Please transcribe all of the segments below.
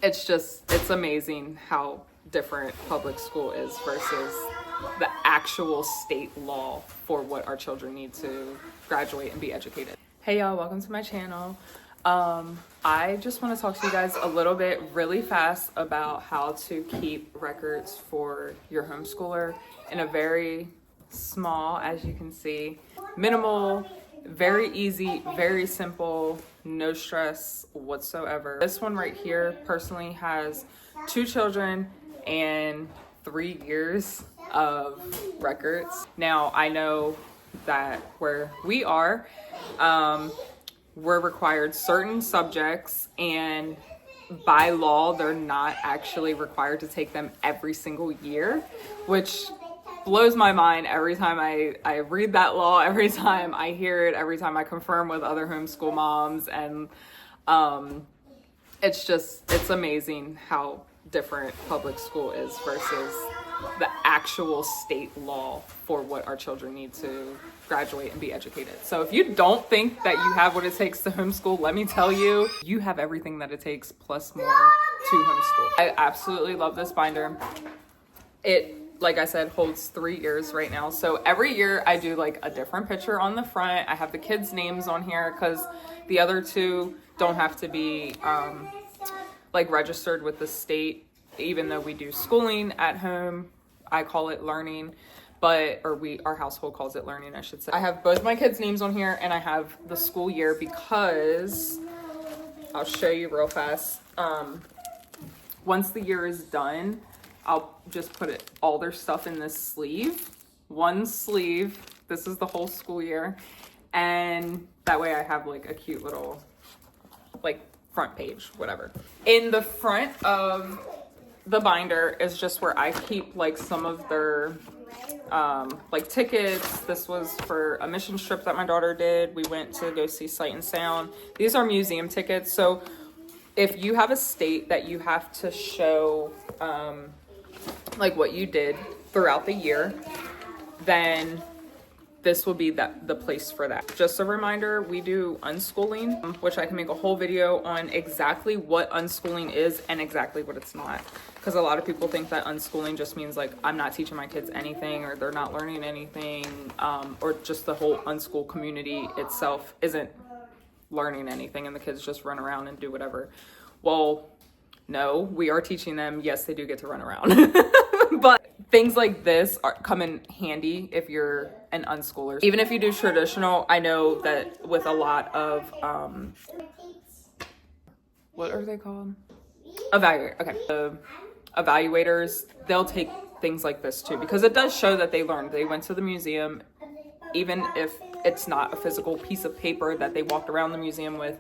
it's amazing how different public school is versus the actual state law for what our children need to graduate and be educated. Hey y'all, welcome to my channel. I just want to talk to you guys a little bit really fast about how to keep records for your homeschooler in a very small, as you can see, minimal, very easy, very simple, no stress whatsoever. This one right here personally has 2 children and 3 years of records. Now I know that where we are, we're required certain subjects, and by law they're not actually required to take them every single year, which blows my mind every time I read that law, every time I hear it, every time I confirm with other homeschool moms. And it's amazing how different public school is versus the actual state law for what our children need to graduate and be educated. So if you don't think that you have what it takes to homeschool, let me tell you, you have everything that it takes plus more to homeschool. I absolutely love this binder. It, like I said, holds 3 years right now. So every year I do like a different picture on the front. I have the kids' names on here because the other 2 don't have to be like registered with the state, even though we do schooling at home. I call it learning, our household calls it learning, I should say. I have both my kids' names on here, and I have the school year because I'll show you real fast. Once the year is done, I'll just put all their stuff in this sleeve. One sleeve, this is the whole school year. And that way I have like a cute little like front page, whatever. In the front of the binder is just where I keep like some of their like tickets. This was for a mission trip that my daughter did. We went to go see Sight and Sound. These are museum tickets. So if you have a state that you have to show like what you did throughout the year, then this will be the place for that. Just a reminder, we do unschooling, which I can make a whole video on exactly what unschooling is and exactly what it's not. Because a lot of people think that unschooling just means like I'm not teaching my kids anything, or they're not learning anything, or just the whole unschool community itself isn't learning anything and the kids just run around and do whatever. Well, no, we are teaching them. Yes, they do get to run around. But things like this come in handy if you're an unschooler. Even if you do traditional, I know that with a lot of, what are they called? Evaluator. Okay. The evaluators, they'll take things like this too, because it does show that they learned. They went to the museum, even if it's not a physical piece of paper that they walked around the museum with,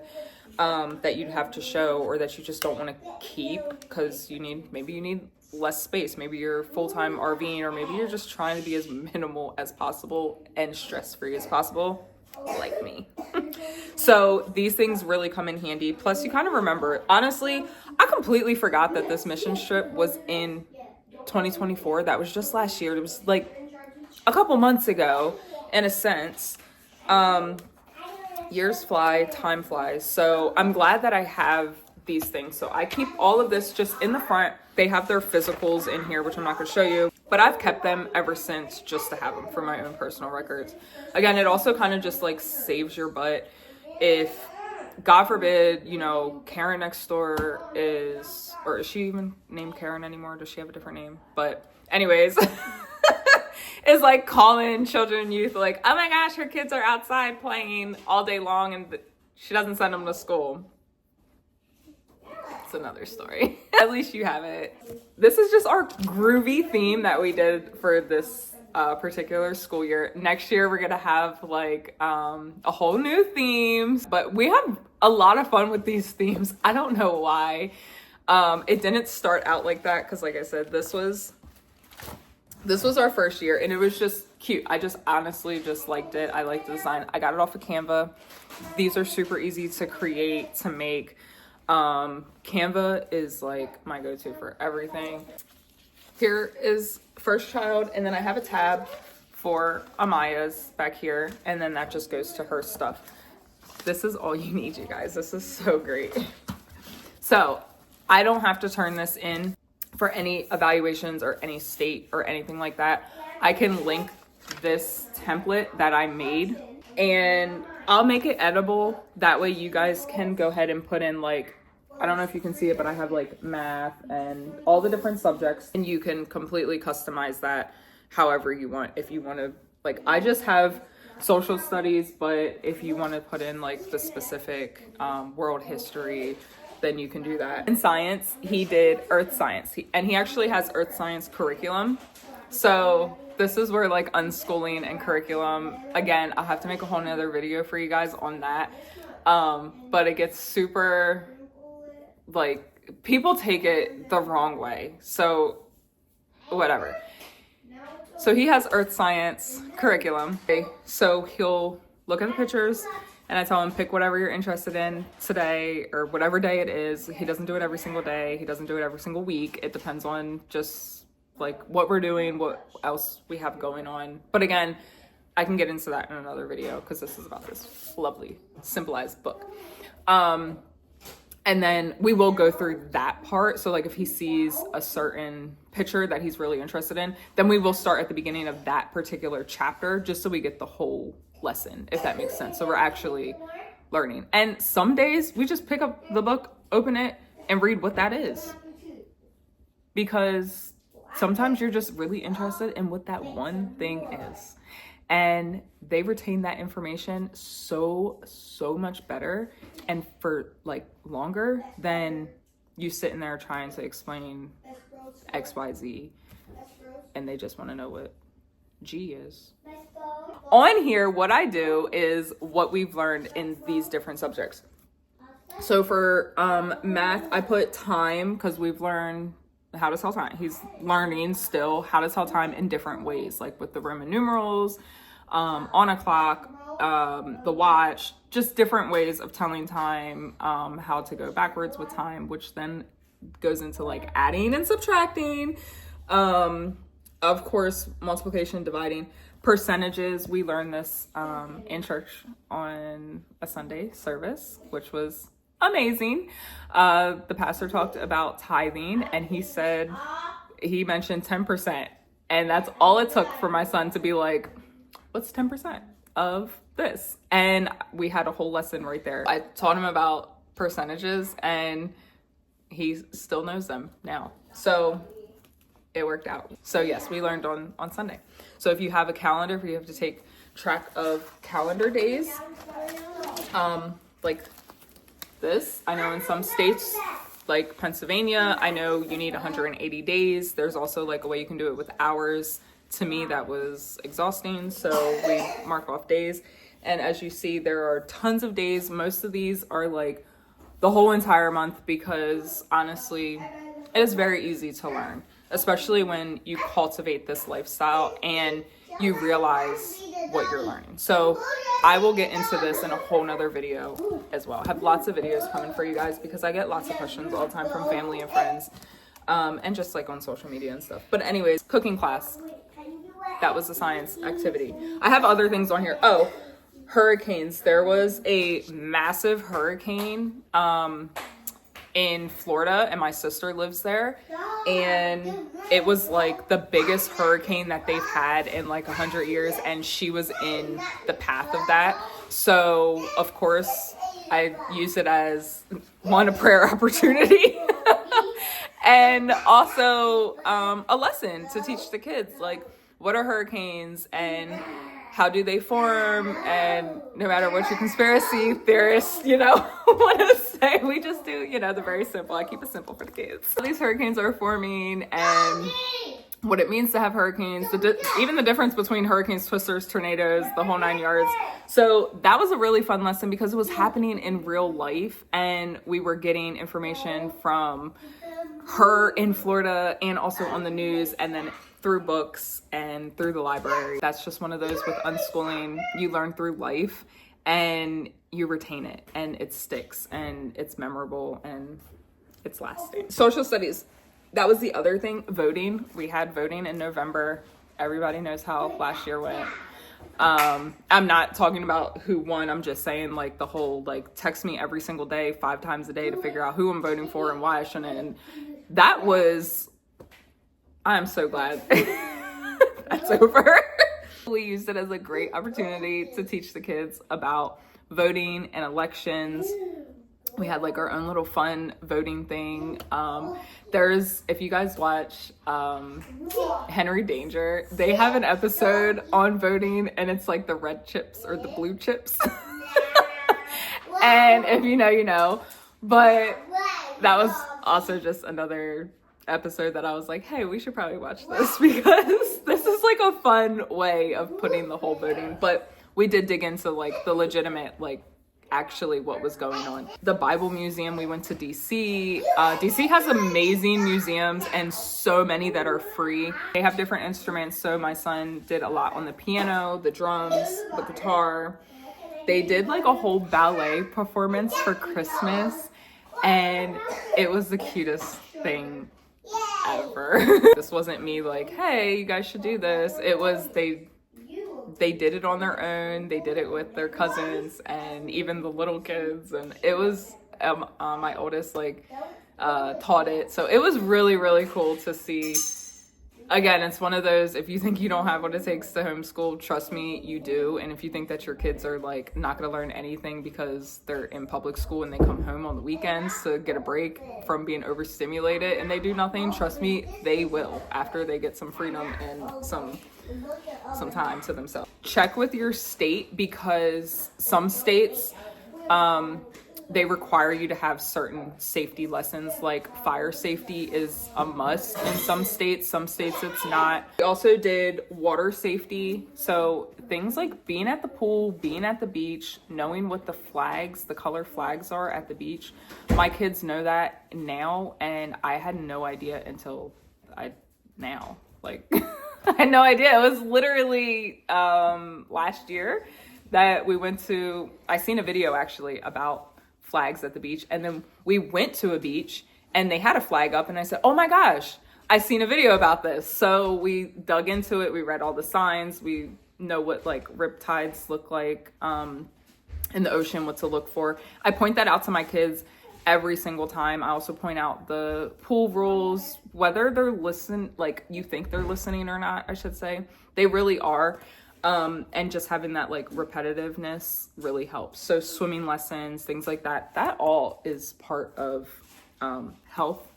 that you'd have to show, or that you just don't want to keep because maybe you need less space. Maybe you're full-time RVing, or maybe you're just trying to be as minimal as possible and stress-free as possible, like me. So these things really come in handy. Plus you kind of remember, honestly, I completely forgot that this mission trip was in 2024. That was just last year. It was like a couple months ago in a sense. Years fly, time flies. So I'm glad that I have these things. So I keep all of this just in the front. They have their physicals in here, which I'm not going to show you, but I've kept them ever since just to have them for my own personal records. Again, it also kind of just like saves your butt if, God forbid, Karen next door is she even named Karen anymore? Does she have a different name? But anyways, is like calling children and youth like, oh my gosh, her kids are outside playing all day long and she doesn't send them to school. It's another story. At least you have it. This is just our groovy theme that we did for this particular school year. Next year we're gonna have like a whole new themes, but we have a lot of fun with these themes. I don't know why. It didn't start out like that because, like I said, this was our first year and it was just cute. I just honestly just liked it. I liked the design. I got it off of Canva. These are super easy to create, to make. Canva is like my go-to for everything. Here is first child, and then I have a tab for Amaya's back here, and then that just goes to her stuff. This is all you need, you guys. This is so great. So I don't have to turn this in for any evaluations or any state or anything like that. I can link this template that I made and I'll make it editable. That way you guys can go ahead and put in like, I don't know if you can see it, but I have like math and all the different subjects, and you can completely customize that however you want. If you want to, like, I just have social studies, but if you want to put in like the specific world history, then you can do that. In science, he did earth science, and he actually has earth science curriculum. So this is where like unschooling and curriculum, again, I'll have to make a whole nother video for you guys on that. But it gets super, like, people take it the wrong way. So whatever. So he has earth science curriculum. Okay, so he'll look at the pictures and I tell him, pick whatever you're interested in today or whatever day it is. He doesn't do it every single day. He doesn't do it every single week. It depends on just like what we're doing, what else we have going on. But again, I can get into that in another video because this is about this lovely symbolized book. And then we will go through that part. So like if he sees a certain picture that he's really interested in, then we will start at the beginning of that particular chapter just so we get the whole lesson, if that makes sense. So we're actually learning. And some days we just pick up the book, open it, and read what that is. Because sometimes you're just really interested in what that one thing is. And they retain that information so much better and for like longer than you sitting there trying to explain XYZ and they just want to know what G is. On here, what I do is what we've learned in these different subjects. So for math, I put time because we've learned how to tell time. He's learning still how to tell time in different ways, like with the Roman numerals, on a clock, the watch, just different ways of telling time, how to go backwards with time, which then goes into like adding and subtracting, of course, multiplication, dividing, percentages. We learned this in church on a Sunday service, which was amazing. The pastor talked about tithing and he mentioned 10%, and that's all it took for my son to be like, what's 10% of this? And we had a whole lesson right there. I taught him about percentages and he still knows them now. So it worked out. So yes, we learned on Sunday. So if you have a calendar, if you have to take track of calendar days, like this, I know in some states like Pennsylvania, I know you need 180 days. There's also like a way you can do it with hours. To me, that was exhausting. So we mark off days. And as you see, there are tons of days. Most of these are like the whole entire month because honestly, it is very easy to learn, especially when you cultivate this lifestyle and you realize what you're learning. So I will get into this in a whole nother video as well. I have lots of videos coming for you guys because I get lots of questions all the time from family and friends, and just like on social media and stuff. But anyways, cooking class. That was a science activity. I have other things on here. Oh, hurricanes. There was a massive hurricane in Florida, and my sister lives there. And it was like the biggest hurricane that they've had in like 100 years, and she was in the path of that. So of course I use it as a prayer opportunity and also a lesson to teach the kids, like, what are hurricanes and how do they form? And no matter what your conspiracy theorists, want to say, we just do, the very simple. I keep it simple for the kids. These hurricanes are forming and what it means to have hurricanes, even the difference between hurricanes, twisters, tornadoes, the whole 9 yards. So that was a really fun lesson because it was happening in real life and we were getting information from her in Florida and also on the news and then through books and through the library. That's just one of those with unschooling. You learn through life and you retain it and it sticks and it's memorable and it's lasting. Social studies. That was the other thing. Voting. We had voting in November. Everybody knows how last year went. I'm not talking about who won. I'm just saying like the whole like text me every single day, 5 times a day to figure out who I'm voting for and why I shouldn't. And that was, I'm so glad that's over. We used it as a great opportunity to teach the kids about voting and elections. We had like our own little fun voting thing. There's, if you guys watch Henry Danger, they have an episode on voting and it's like the red chips or the blue chips. And if you know, you know. But that was also just another episode that I was like, hey, we should probably watch this because this is like a fun way of putting the whole voting. But we did dig into like the legitimate, like actually what was going on. The Bible Museum, we went to DC. DC has amazing museums and so many that are free. They have different instruments. So my son did a lot on the piano, the drums, the guitar. They did like a whole ballet performance for Christmas and it was the cutest thing ever. This wasn't me like, hey, you guys should do this. It was they did it on their own. They did it with their cousins and even the little kids. And it was my oldest like taught it. So it was really, really cool to see. Again, it's one of those, if you think you don't have what it takes to homeschool, trust me, you do. And if you think that your kids are like not going to learn anything because they're in public school and they come home on the weekends to get a break from being overstimulated and they do nothing, trust me, they will after they get some freedom and some time to themselves. Check with your state because some states, they require you to have certain safety lessons, like fire safety is a must in some states it's not. We also did water safety, so things like being at the pool, being at the beach, knowing what the color flags are at the beach. My kids know that now and I had no idea until now like I had no idea. It was literally last year that we went to, I seen a video actually about flags at the beach, and then we went to a beach and they had a flag up and I said, oh my gosh, I seen a video about this. So we dug into it, we read all the signs, we know what like riptides look like in the ocean, what to look for. I point that out to my kids every single time. I also point out the pool rules, whether they're like you think they're listening or not, I should say. They really are. And just having that like repetitiveness really helps. So swimming lessons, things like that, that all is part of health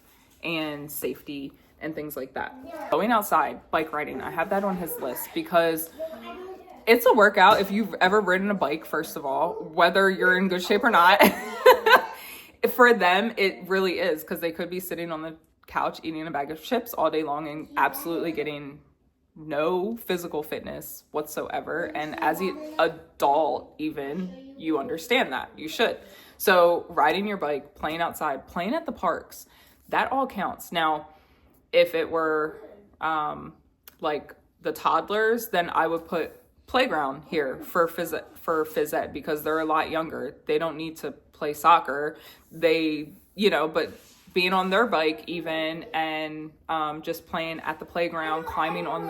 and safety and things like that. Going outside, bike riding, I have that on his list because it's a workout. If you've ever ridden a bike, first of all, whether you're in good shape or not, for them, it really is because they could be sitting on the couch eating a bag of chips all day long and absolutely getting no physical fitness whatsoever. And as an adult, even, you understand that. You should. So riding your bike, playing outside, playing at the parks, that all counts. Now, if it were like the toddlers, then I would put playground here for phys ed because they're a lot younger. They don't need to play soccer. They, but being on their bike even and just playing at the playground, climbing on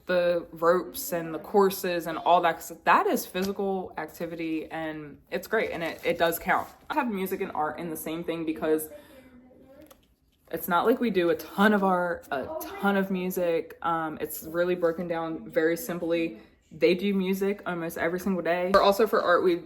the ropes and the courses and all that is physical activity and it's great and it does count. I have music and art in the same thing because it's not like we do a ton of art, a ton of music. It's really broken down very simply. They do music almost every single day. Also for art, we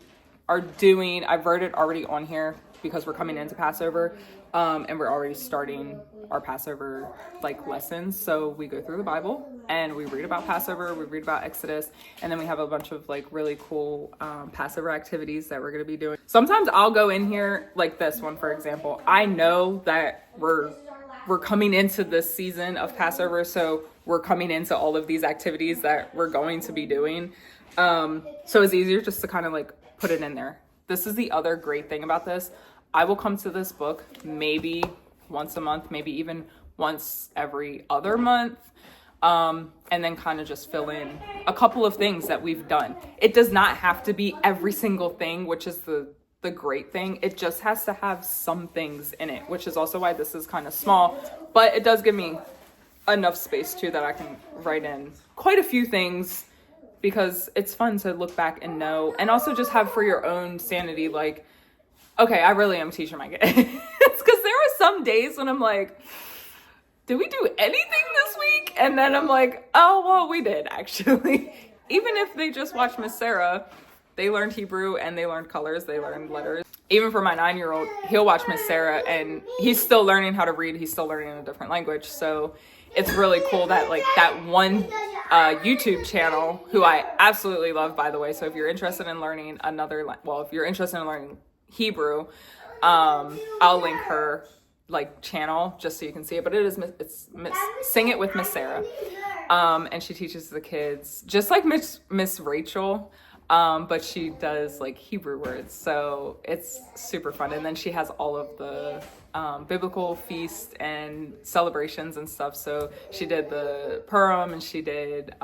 are doing, I've wrote it already on here because we're coming into Passover. And we're already starting our Passover like lessons. So we go through the Bible and we read about Passover, we read about Exodus, and then we have a bunch of like really cool Passover activities that we're going to be doing. Sometimes I'll go in here like this one, for example. I know that we're coming into this season of Passover, so we're coming into all of these activities that we're going to be doing. So it's easier just to kind of like put it in there. This is the other great thing about this. I will come to this book maybe once a month, maybe even once every other month, and then kind of just fill in a couple of things that we've done. It does not have to be every single thing, which is the great thing. It just has to have some things in it, which is also why this is kind of small, but it does give me enough space too that I can write in quite a few things because it's fun to look back and know, and also just have for your own sanity, like, okay, I really am teaching my kids. Because there are some days when I'm like, did we do anything this week? And then I'm like, oh, well, we did actually. Even if they just watched Miss Sarah, they learned Hebrew and they learned colors, they learned letters. Even for my 9-year-old, he'll watch Miss Sarah and he's still learning how to read. He's still learning a different language. So it's really cool that like that one YouTube channel, who I absolutely love, by the way. So if you're interested in learning if you're interested in learning Hebrew, I'll link her like channel just so you can see it. But it's Sing It with Miss Sarah, and she teaches the kids just like Miss Rachel, but she does like Hebrew words, so it's super fun. And then she has all of the biblical feasts and celebrations and stuff. So she did the Purim, and she did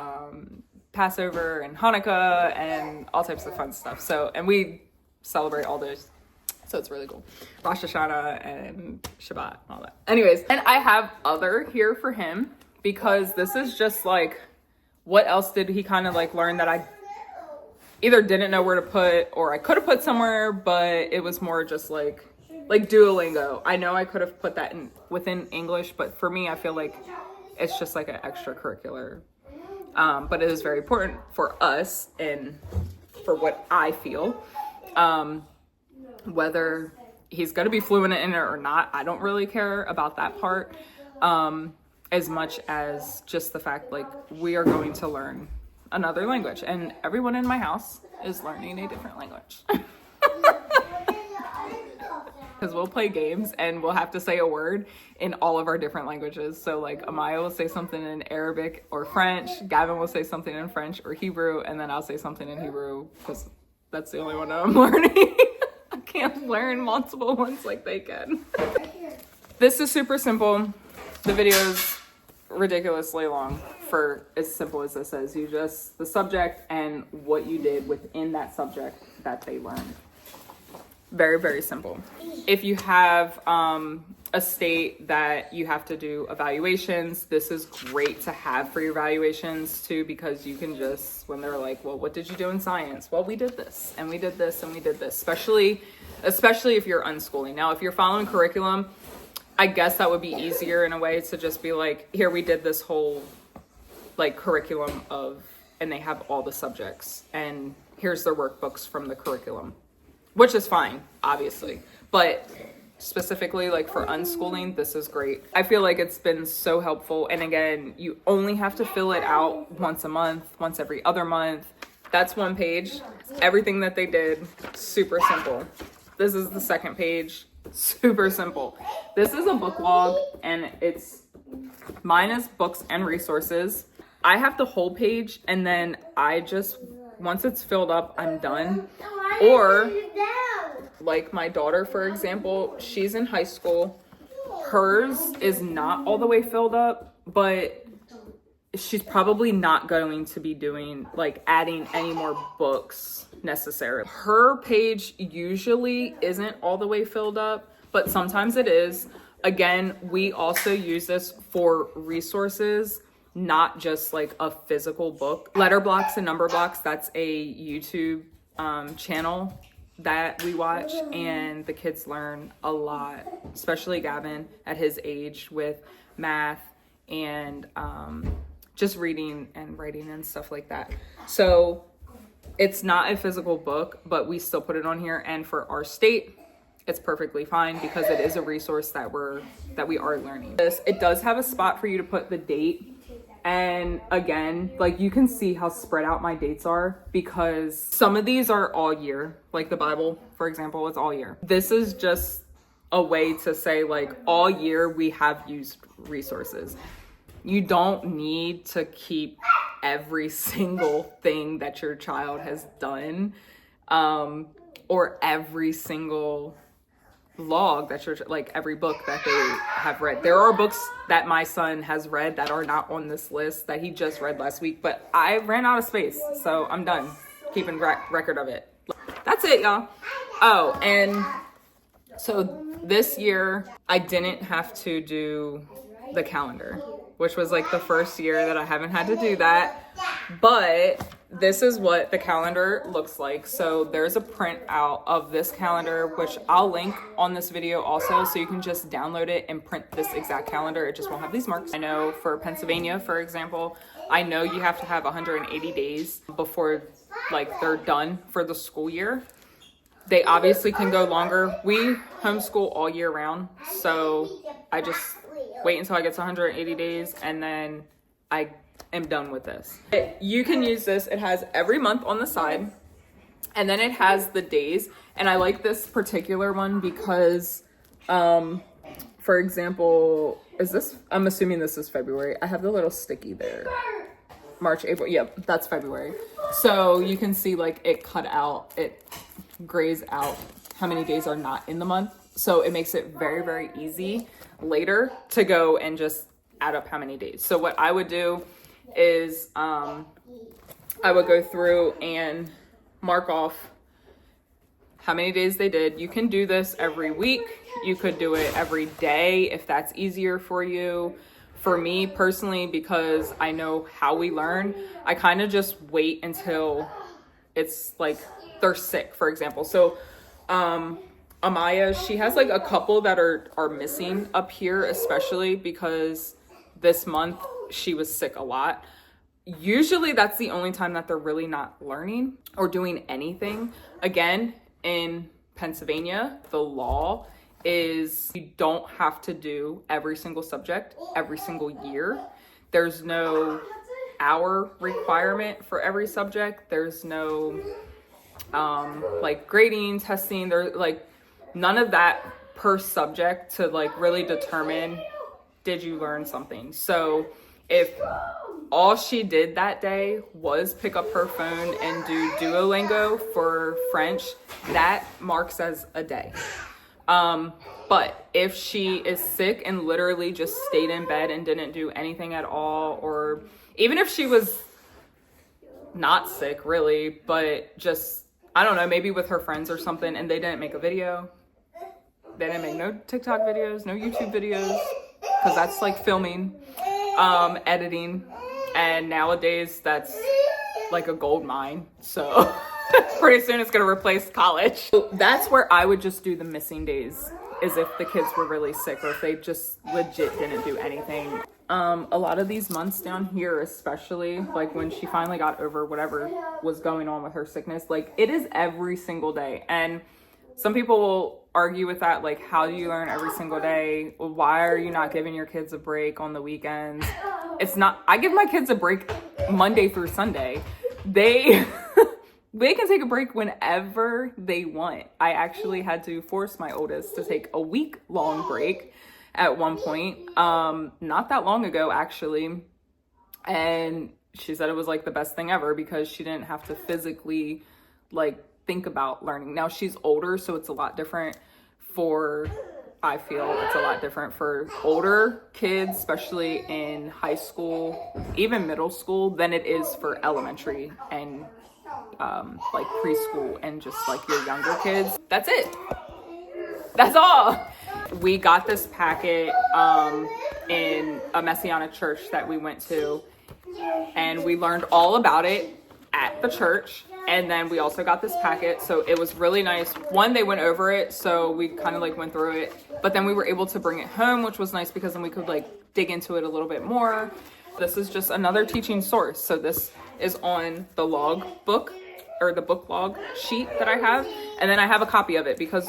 Passover and Hanukkah and all types of fun stuff. So, and we celebrate all those. So it's really cool. Rosh Hashanah and Shabbat and all that. Anyways, and I have other here for him because this is just like, what else did he kind of like learn that I either didn't know where to put or I could have put somewhere, but it was more just like Duolingo. I know I could have put that within English, but for me, I feel like it's just like an extracurricular. But it is very important for us and for what I feel. Whether he's going to be fluent in it or not, I don't really care about that part, as much as just the fact like we are going to learn another language, and everyone in my house is learning a different language. Because we'll play games and we'll have to say a word in all of our different languages. So like Amaya will say something in Arabic or French, Gavin will say something in French or Hebrew, and then I'll say something in Hebrew because that's the only one I'm learning. I can't learn multiple ones like they can. This is super simple. The video is ridiculously long for as simple as this is. You just, the subject and what you did within that subject that they learned. Very, very simple. If you have a state that you have to do evaluations, this is great to have for your evaluations too, because you can just, when they're like, well, what did you do in science? Well, we did this and we did this and we did this, especially if you're unschooling. Now, if you're following curriculum, I guess that would be easier in a way to just be like, here, we did this whole like curriculum and they have all the subjects and here's their workbooks from the curriculum, which is fine, obviously. But specifically like for unschooling, this is great. I feel like it's been so helpful. And again, you only have to fill it out once a month, once every other month. That's one page. Everything that they did, super simple. This is the second page, super simple. This is a book log and mine is books and resources. I have the whole page and then once it's filled up, I'm done. Or like my daughter, for example, she's in high school. Hers is not all the way filled up, but she's probably not going to be doing like adding any more books necessarily. Her page usually isn't all the way filled up, but sometimes it is. Again, we also use this for resources, not just like a physical book. Letter Blocks and Number Blocks, that's a YouTube channel that we watch, and the kids learn a lot, especially Gavin at his age, with math and just reading and writing and stuff like that. So it's not a physical book, but we still put it on here, and for our state it's perfectly fine because it is a resource that we are learning. It does have a spot for you to put the date. And again, like you can see how spread out my dates are because some of these are all year, like the Bible, for example, it's all year. This is just a way to say like all year we have used resources. You don't need to keep every single thing that your child has done, or every single log that you're like every book that they have read. There are books that my son has read that are not on this list that he just read last week, but I ran out of space, so I'm done keeping record of it. That's it, y'all. Oh, and so this year I didn't have to do the calendar, which was like the first year that I haven't had to do that. But this is what the calendar looks like. So there's a print out of this calendar, which I'll link on this video also, so you can just download it and print this exact calendar. It just won't have these marks. I know for Pennsylvania, for example, I know you have to have 180 days before like they're done for the school year. They obviously can go longer. We homeschool all year round, so I just wait until I get to 180 days and then I am done with this. You can use this. It has every month on the side, and then it has the days. And I like this particular one because, for example, I'm assuming this is February. I have the little sticky there. March, April. Yep, that's February. So you can see like it cut out, it grays out how many days are not in the month. So it makes it very, very easy later to go and just add up how many days. So what I would do is I would go through and mark off how many days they did. You can do this every week. You could do it every day if that's easier for you. For me personally, because I know how we learn, I kind of just wait until it's like they're sick, for example. So Amaya, she has like a couple that are missing up here, especially because this month she was sick a lot. Usually that's the only time that they're really not learning or doing anything. Again, in Pennsylvania, the law is you don't have to do every single subject every single year. There's no hour requirement for every subject. There's no like grading, testing. There's like none of that per subject to like really determine did you learn something. So if all she did that day was pick up her phone and do Duolingo for French, that marks as a day. But if she is sick and literally just stayed in bed and didn't do anything at all, or even if she was not sick really, but just, I don't know, maybe with her friends or something, and they didn't make a video, they didn't make no TikTok videos, no YouTube videos, because that's like filming, editing, and nowadays that's like a gold mine. So pretty soon it's gonna replace college. So that's where I would just do the missing days, is if the kids were really sick or if they just legit didn't do anything. A lot of these months down here, especially like when she finally got over whatever was going on with her sickness, like it is every single day. And some people will argue with that, like, how do you learn every single day? Why are you not giving your kids a break on the weekends? It's not, I give my kids a break Monday through Sunday. They can take a break whenever they want. I actually had to force my oldest to take a week-long break at one point, not that long ago, actually. And she said it was like the best thing ever because she didn't have to physically like think about learning. Now she's older, so it's a lot different I feel it's a lot different for older kids, especially in high school, even middle school, than it is for elementary and like preschool and just like your younger kids. That's it. That's all. We got this packet in a Messianic church that we went to, and we learned all about it at the church. And then we also got this packet, so it was really nice. One, they went over it, so we kind of like went through it, but then we were able to bring it home, which was nice because then we could like dig into it a little bit more. This is just another teaching source. So this is on the log book, or the book log sheet that I have, and then I have a copy of it because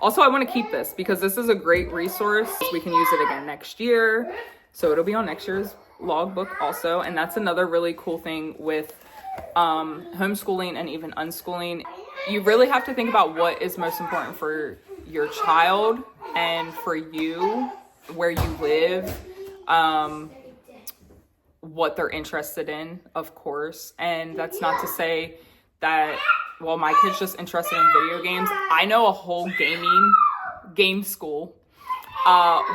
also I want to keep this because this is a great resource. We can use it again next year, so it'll be on next year's log book also. And that's another really cool thing with homeschooling and even unschooling. You really have to think about what is most important for your child and for you, where you live, what they're interested in, of course. And that's not to say that, well, my kid's just interested in video games. I know a whole game school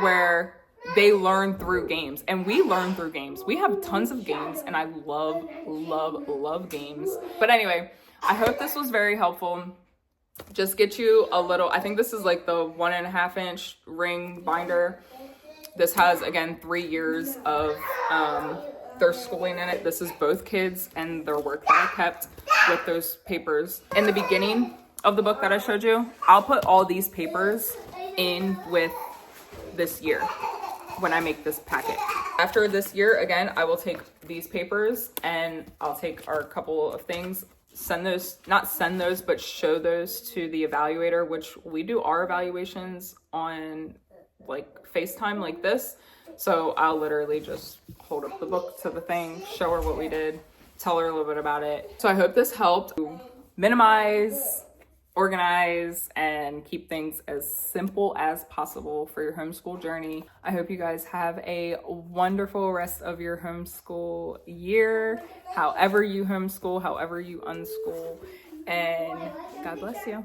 where they learn through games, and we learn through games. We have tons of games, and I love games. But anyway, I hope this was very helpful. Just get you a little, I think this is like the 1.5 inch ring binder. This has, again, 3 years of their schooling in it. This is both kids and their work that I kept with those papers. In the beginning of the book that I showed you, I'll put all these papers in with this year when I make this packet. After this year, again, I will take these papers and I'll take our couple of things, not send those, but show those to the evaluator, which we do our evaluations on like FaceTime like this. So I'll literally just hold up the book to the thing, show her what we did, tell her a little bit about it. So I hope this helped minimize, organize, and keep things as simple as possible for your homeschool journey. I hope you guys have a wonderful rest of your homeschool year, however you homeschool, however you unschool, and God bless you.